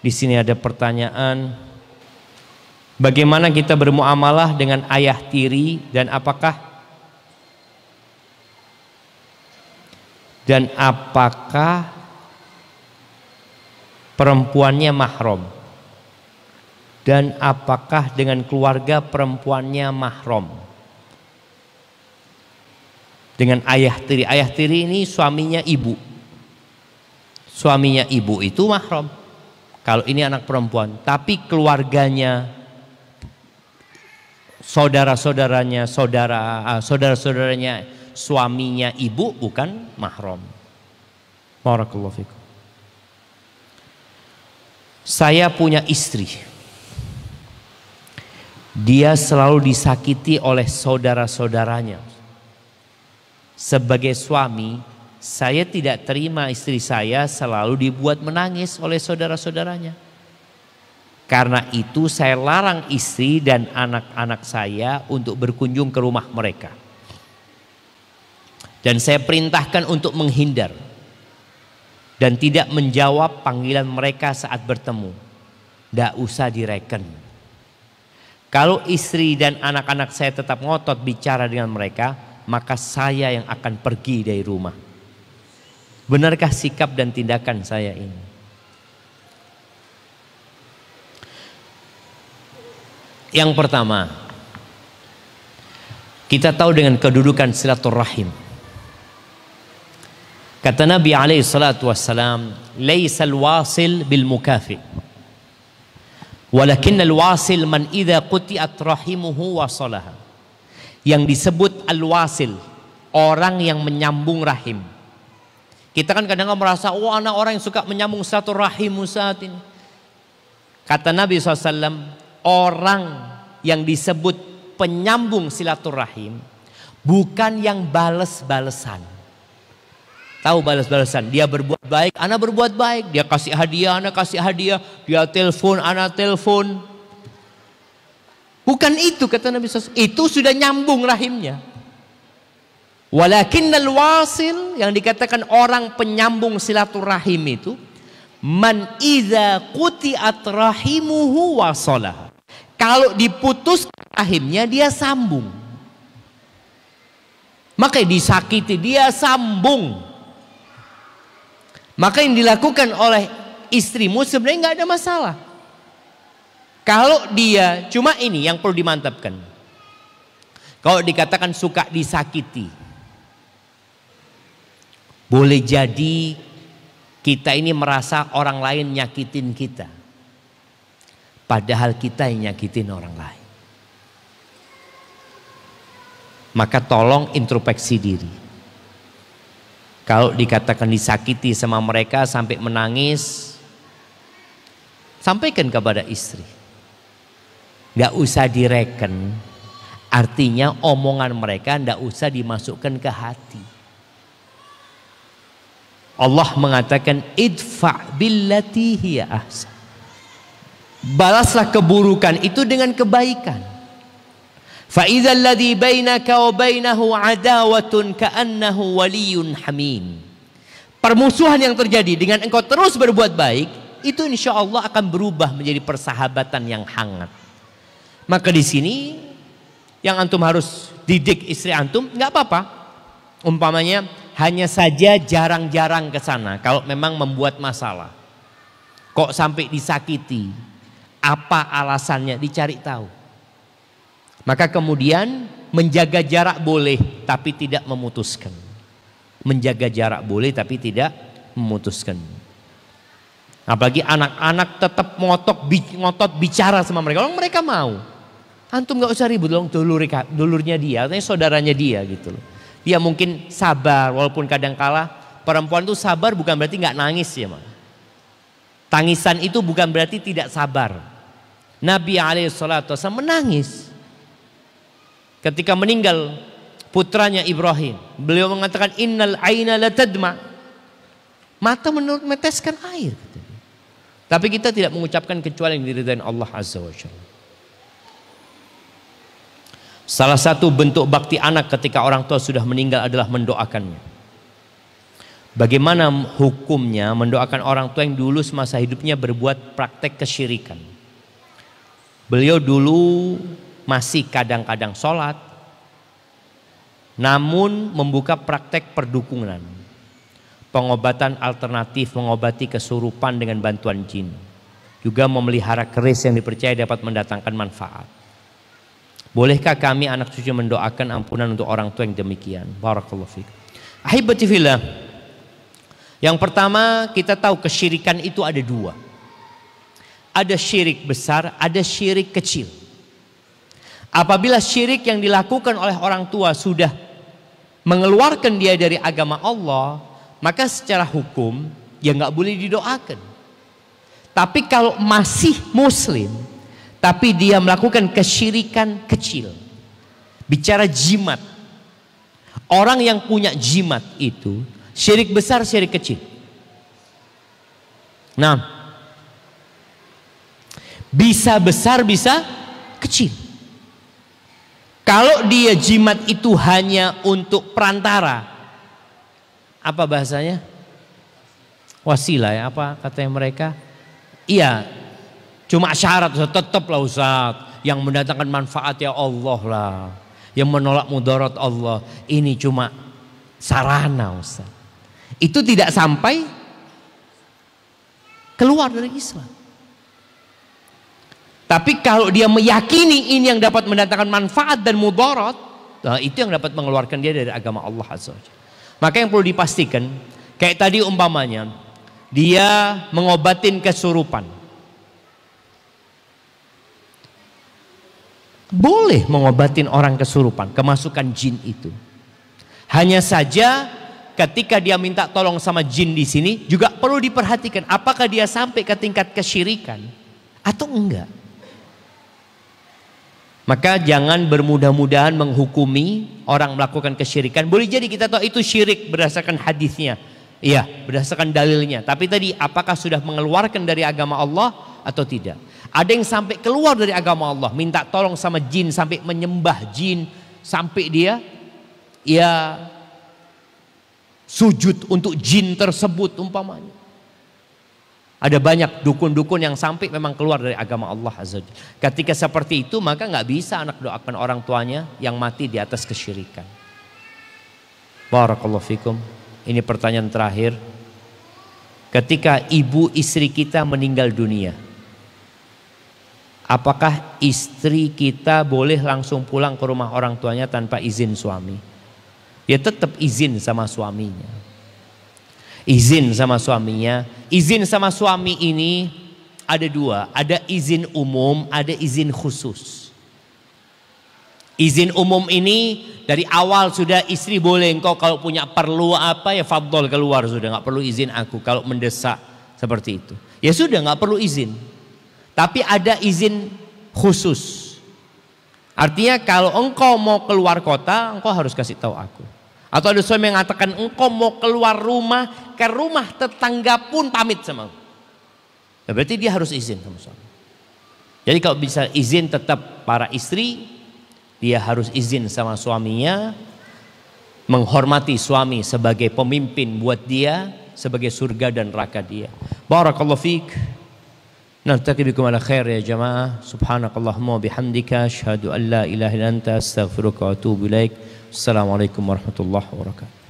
Di sini ada pertanyaan, bagaimana kita bermuamalah dengan ayah tiri dan apakah perempuannya mahram, dan apakah dengan keluarga perempuannya mahram dengan ayah tiri. Ayah tiri ini suaminya ibu. Suaminya ibu itu mahram kalau ini anak perempuan, tapi keluarganya, saudara-saudaranya, saudara-saudaranya suaminya ibu bukan mahram. Barakallahu fikum. Saya punya istri, dia selalu disakiti oleh saudara-saudaranya. Sebagai suami, saya tidak terima istri saya selalu dibuat menangis oleh saudara-saudaranya. Karena itu saya larang istri dan anak-anak saya untuk berkunjung ke rumah mereka. Dan saya perintahkan untuk menghindar dan tidak menjawab panggilan mereka saat bertemu. Tidak usah direken. Kalau istri dan anak-anak saya tetap ngotot bicara dengan mereka, maka saya yang akan pergi dari rumah. Benarkah sikap dan tindakan saya ini? Yang pertama, kita tahu dengan kedudukan silaturahim. Kata Nabi alaihi salatu wassalam, "Laisal wasil bil mukafi, walakinnal wasil man idza quti'at rahimuhu wasalaha." Yang disebut al-wasil, orang yang menyambung rahim. Kita kan kadang-kadang merasa, oh anak orang yang suka menyambung silaturahim saat ini. Kata Nabi SAW, orang yang disebut penyambung silaturahim bukan yang bales-balesan. Tahu bales-balesan? Dia berbuat baik, anak berbuat baik. Dia kasih hadiah, anak kasih hadiah. Dia telepon, anak telepon. Bukan itu kata Nabi SAW. Itu sudah nyambung rahimnya. Walakinnal wasil, yang dikatakan orang penyambung silaturahim itu, man idza quti'at rahimuhu wasalah. Kalau diputus rahimnya dia sambung. Maka disakiti dia sambung. Maka yang dilakukan oleh istrimu sebenarnya nggak ada masalah. Kalau dia, cuma ini yang perlu dimantapkan. Kalau dikatakan suka disakiti, boleh jadi kita ini merasa orang lain nyakitin kita. Padahal kita yang nyakitin orang lain. Maka tolong introspeksi diri. Kalau dikatakan disakiti sama mereka sampai menangis, sampaikan kepada istri. Gak usah direken. Artinya omongan mereka gak usah dimasukkan ke hati. Allah mengatakan idfa' billati hiya ahsan. Balaslah keburukan itu dengan kebaikan. Fa idzal ladzi bainaka wa bainahu adawatun ka'annahu waliyyun hamim. Permusuhan yang terjadi dengan engkau terus berbuat baik, itu insya Allah akan berubah menjadi persahabatan yang hangat. Maka di sini yang antum harus didik istri antum, nggak apa-apa. Umpamanya hanya saja jarang-jarang ke sana kalau memang membuat masalah. Kok sampai disakiti? Apa alasannya? Dicari tahu. Maka kemudian menjaga jarak boleh tapi tidak memutuskan. Menjaga jarak boleh tapi tidak memutuskan. Apalagi anak-anak tetap ngotot bicara sama mereka. Kalau mereka mau, antum nggak usah ribut. Dulurnya dia, artinya saudaranya dia gitu loh. Dia mungkin sabar, walaupun kadang kala perempuan itu sabar bukan berarti nggak nangis ya, Mak. Tangisan itu bukan berarti tidak sabar. Nabi alaihissalatu wassalam menangis ketika meninggal putranya Ibrahim. Beliau mengatakan innal aina latadma. Mata meneteskan air. Tapi kita tidak mengucapkan kecuali yang diridhai Allah Azza wa Jalla. Salah satu bentuk bakti anak ketika orang tua sudah meninggal adalah mendoakannya. Bagaimana hukumnya mendoakan orang tua yang dulu semasa hidupnya berbuat praktek kesyirikan? Beliau dulu masih kadang-kadang sholat, namun membuka praktek perdukunan, pengobatan alternatif, mengobati kesurupan dengan bantuan jin, juga memelihara keris yang dipercaya dapat mendatangkan manfaat. Bolehkah kami anak cucu mendoakan ampunan untuk orang tua yang demikian? Barakallahu fiik. Ahibati fillah. Yang pertama, kita tahu kesyirikan itu ada dua. Ada syirik besar, ada syirik kecil. Apabila syirik yang dilakukan oleh orang tua sudah mengeluarkan dia dari agama Allah, maka secara hukum ya nggak boleh didoakan. Tapi kalau masih muslim, tapi dia melakukan kesyirikan kecil, bicara jimat, orang yang punya jimat itu syirik besar, syirik kecil. Nah, bisa besar, bisa kecil. Kalau dia jimat itu hanya untuk perantara, apa bahasanya? Wasilah ya, apa katanya mereka? Iya, cuma syarat, tetaplah Ustaz, yang mendatangkan manfaat ya Allah lah, yang menolak mudarat Allah. Ini cuma sarana Ustaz. Itu tidak sampai keluar dari Islam. Tapi kalau dia meyakini ini yang dapat mendatangkan manfaat dan mudarat, nah itu yang dapat mengeluarkan dia dari agama Allah Azza wa Jalla. Maka yang perlu dipastikan, kayak tadi umpamanya, dia mengobatin kesurupan. Boleh mengobatin orang kesurupan, kemasukan jin itu. Hanya saja ketika dia minta tolong sama jin di sini juga perlu diperhatikan apakah dia sampai ke tingkat kesyirikan atau enggak. Maka jangan bermudah-mudahan menghukumi orang melakukan kesyirikan. Boleh jadi kita tahu itu syirik berdasarkan hadisnya, iya, berdasarkan dalilnya. Tapi tadi apakah sudah mengeluarkan dari agama Allah atau tidak? Ada yang sampai keluar dari agama Allah, minta tolong sama jin, sampai menyembah jin, sampai dia ya sujud untuk jin tersebut umpamanya. Ada banyak dukun-dukun yang sampai memang keluar dari agama Allah Azza wa Jalla. Ketika seperti itu maka nggak bisa anak doakan orang tuanya yang mati di atas kesyirikan. Barakallahu fikum. Ini pertanyaan terakhir. Ketika ibu istri kita meninggal dunia, apakah istri kita boleh langsung pulang ke rumah orang tuanya tanpa izin suami? Ya tetap izin sama suaminya. Izin sama suaminya. Izin sama suami ini ada dua. Ada izin umum, ada izin khusus. Izin umum ini dari awal sudah istri boleh, engkau kalau punya perlu apa ya fadhol keluar sudah, nggak perlu izin aku kalau mendesak seperti itu. Ya sudah nggak perlu izin. Tapi ada izin khusus. Artinya kalau engkau mau keluar kota, engkau harus kasih tahu aku. Atau ada suami yang mengatakan engkau mau keluar rumah, ke rumah tetangga pun pamit sama engkau. Ya berarti dia harus izin sama suami. Jadi kalau bisa izin tetap para istri, dia harus izin sama suaminya, menghormati suami sebagai pemimpin buat dia, sebagai surga dan neraka dia. Barakallahu fiik. Naltaqi bikum ala khair ya jamaah. Subhanakallahumma bihamdika asyhadu an la ilaha illa anta astaghfiruka wa atubu ilaik. Assalamualaikum warahmatullahi wabarakatuh.